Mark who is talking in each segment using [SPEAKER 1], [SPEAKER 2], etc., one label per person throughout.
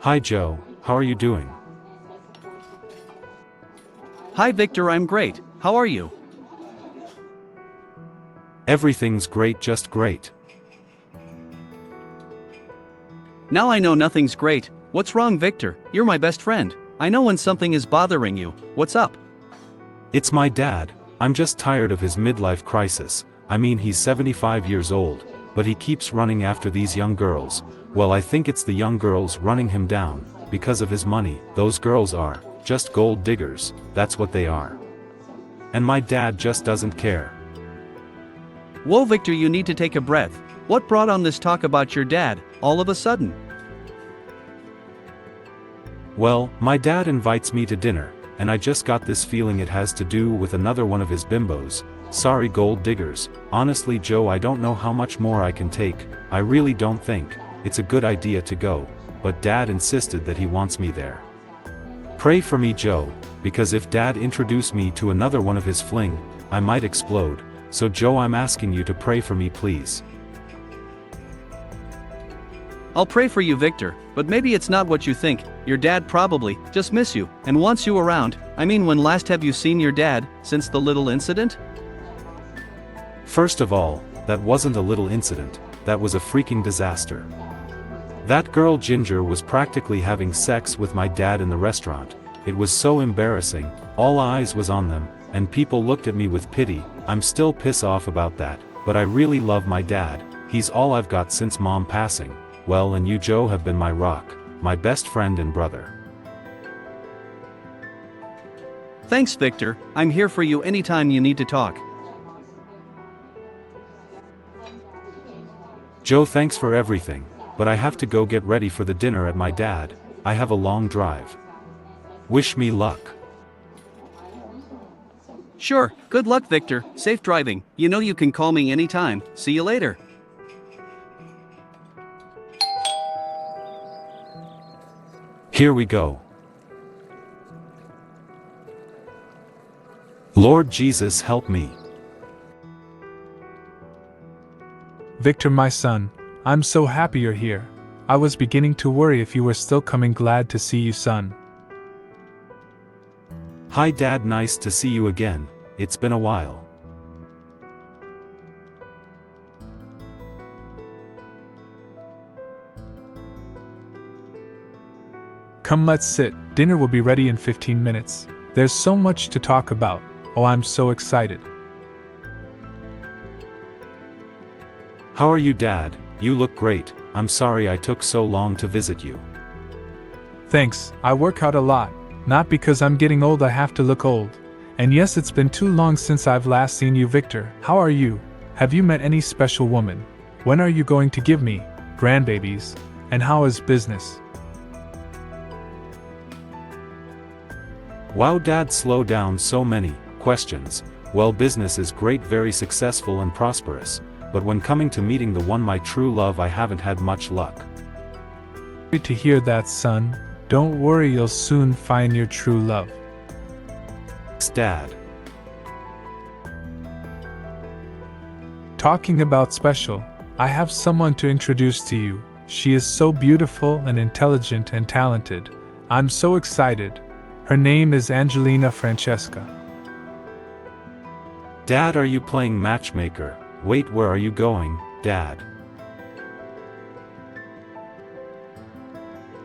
[SPEAKER 1] Hi Joe, how are you doing?
[SPEAKER 2] Hi Victor, I'm great. How are you?
[SPEAKER 1] Everything's great, just great.
[SPEAKER 2] Now I know nothing's great. What's wrong, Victor? You're my best friend. I know when something is bothering you. What's up?
[SPEAKER 1] It's my dad. I'm just tired of his midlife crisis. I mean, he's 75 years old, but he keeps running after these young girls. Well, I think it's the young girls running him down, because of his money. Those girls are just gold diggers, that's what they are. And my dad just doesn't care.
[SPEAKER 2] Whoa, Victor, you need to take a breath. What brought on this talk about your dad, all of a sudden?
[SPEAKER 1] Well, my dad invites me to dinner, and I just got this feeling it has to do with another one of his bimbos. Sorry, gold diggers. Honestly, Joe, I don't know how much more I can take. I really don't think it's a good idea to go, but Dad insisted that he wants me there. Pray for me, Joe, because if Dad introduced me to another one of his fling, I might explode. So Joe, I'm asking you to pray for me, please.
[SPEAKER 2] I'll pray for you, Victor, but maybe it's not what you think. Your dad probably just miss you and wants you around. I mean, when last have you seen your dad, since the little incident?
[SPEAKER 1] First of all, that wasn't a little incident, that was a freaking disaster. That girl Ginger was practically having sex with my dad in the restaurant. It was so embarrassing, all eyes was on them, and people looked at me with pity. I'm still pissed off about that, but I really love my dad. He's all I've got since Mom passing. Well, and you, Joe, have been my rock, my best friend and brother.
[SPEAKER 2] Thanks, Victor. I'm here for you anytime you need to talk.
[SPEAKER 1] Joe, thanks for everything, but I have to go get ready for the dinner at my dad. I have a long drive. Wish me luck.
[SPEAKER 2] Sure, good luck, Victor. Safe driving. You know you can call me anytime. See you later.
[SPEAKER 1] Here we go. Lord Jesus, help me.
[SPEAKER 3] Victor, my son, I'm so happy you're here. I was beginning to worry if you were still coming. Glad to see you, son.
[SPEAKER 1] Hi Dad, nice to see you again. It's been a while.
[SPEAKER 3] Come, let's sit. Dinner will be ready in 15 minutes. There's so much to talk about. Oh, I'm so excited.
[SPEAKER 1] How are you, Dad? You look great. I'm sorry I took so long to visit you.
[SPEAKER 3] Thanks, I work out a lot. Not because I'm getting old, I have to look old. And yes, it's been too long since I've last seen you, Victor. How are you? Have you met any special woman? When are you going to give me grandbabies? And how is business?
[SPEAKER 1] Wow, Dad, slow down, so many questions. Well, business is great, very successful and prosperous. But when coming to meeting the one, my true love, I haven't had much luck.
[SPEAKER 3] Sorry to hear that, son. Don't worry, you'll soon find your true love.
[SPEAKER 1] Thanks, Dad.
[SPEAKER 3] Talking about special, I have someone to introduce to you. She is so beautiful and intelligent and talented. I'm so excited. Her name is Angelina Francesca.
[SPEAKER 1] Dad, are you playing matchmaker? Wait, where are you going, Dad?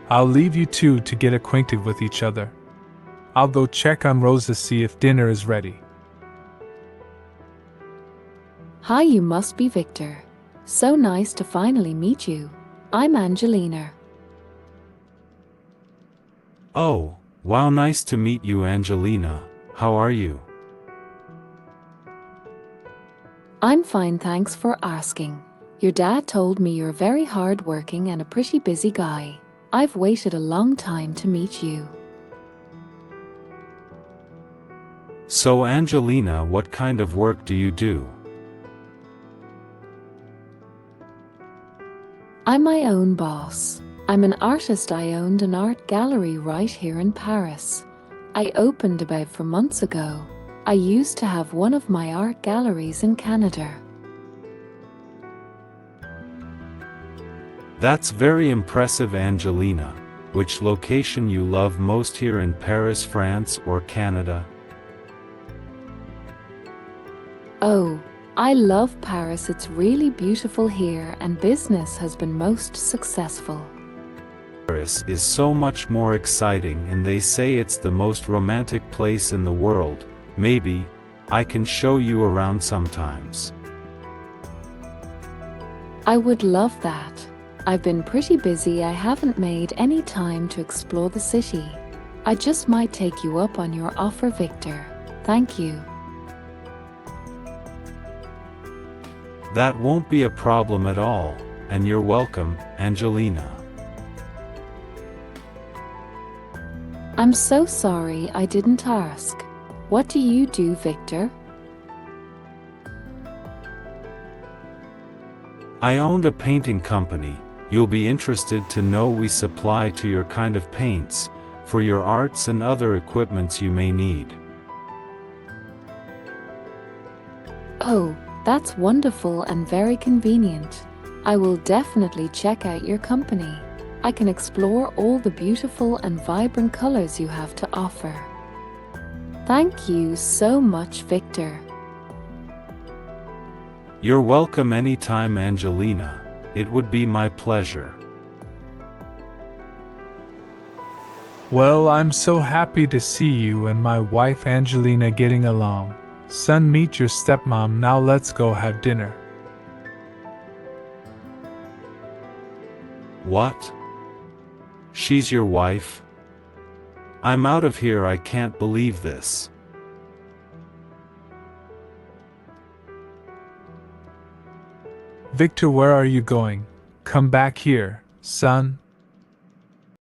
[SPEAKER 3] I'll leave you two to get acquainted with each other. I'll go check on Rose to see if dinner is ready.
[SPEAKER 4] Hi, you must be Victor. So nice to finally meet you. I'm Angelina.
[SPEAKER 1] Oh, wow, nice to meet you, Angelina. How are you?
[SPEAKER 4] I'm fine, thanks for asking. Your dad told me you're very hardworking and a pretty busy guy. I've waited a long time to meet you.
[SPEAKER 1] So, Angelina, what kind of work do you do?
[SPEAKER 4] I'm my own boss. I'm an artist. I owned an art gallery right here in Paris. I opened about 4 months ago. I used to have one of my art galleries in Canada.
[SPEAKER 1] That's very impressive, Angelina. which location you love most here in Paris, France, or Canada?
[SPEAKER 4] Oh, I love Paris. It's really beautiful here and business has been most successful.
[SPEAKER 1] Paris is so much more exciting and they say it's the most romantic place in the world. Maybe I can show you around sometimes.
[SPEAKER 4] I would love that. I've been pretty busy. I haven't made any time to explore the city. I just might take you up on your offer, Victor. Thank you.
[SPEAKER 1] That won't be a problem at all, and you're welcome, Angelina.
[SPEAKER 4] I'm so sorry I didn't ask. What do you do, Victor?
[SPEAKER 1] I owned a painting company. You'll be interested to know we supply to your kind of paints, for your arts and other equipments you may need.
[SPEAKER 4] Oh, that's wonderful and very convenient. I will definitely check out your company. I can explore all the beautiful and vibrant colors you have to offer. Thank you so much, Victor.
[SPEAKER 1] You're welcome anytime, Angelina. It would be my pleasure.
[SPEAKER 3] Well, I'm so happy to see you and my wife Angelina getting along. Son, meet your stepmom. Now let's go have dinner.
[SPEAKER 1] What? She's your wife? I'm out of here. I can't believe this.
[SPEAKER 3] Victor, where are you going? Come back here, son.